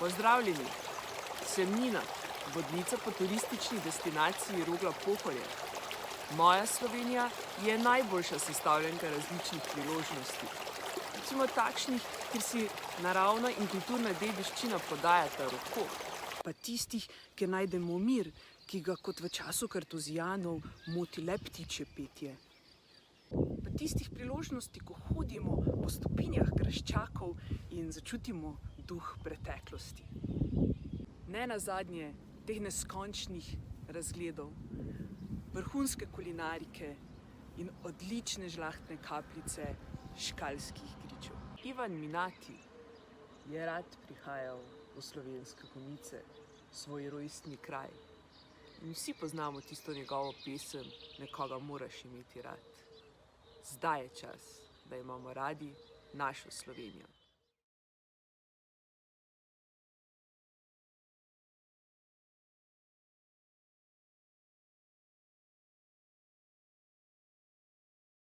Pozdravljeni, sem Nina, vodnica po turistični destinaciji Rogla-Pohorje. Moja Slovenija je najboljša sestavljanka različnih priložnosti. Recimo takšnih, kjer si naravna in kulturna dediščina podajata roko. Pa tistih, kjer najdemo mir, ki ga kot v času kartuzijanov moti le ptičje petje. Pa tistih priložnosti, ko hodimo po stopinjah graščakov in začutimo duh preteklosti. Ne nazadnje teh neskončnih razgledov, vrhunske kulinarike in odlične žlahtne kapljice škalskih gričev. Ivan Minati je rad prihajal v Slovenske Konjice, svoj rojstni kraj. In vsi poznamo tisto njegovo pesem Nekoga moraš imeti rad. Zdaj je čas, da imamo radi našo Slovenijo.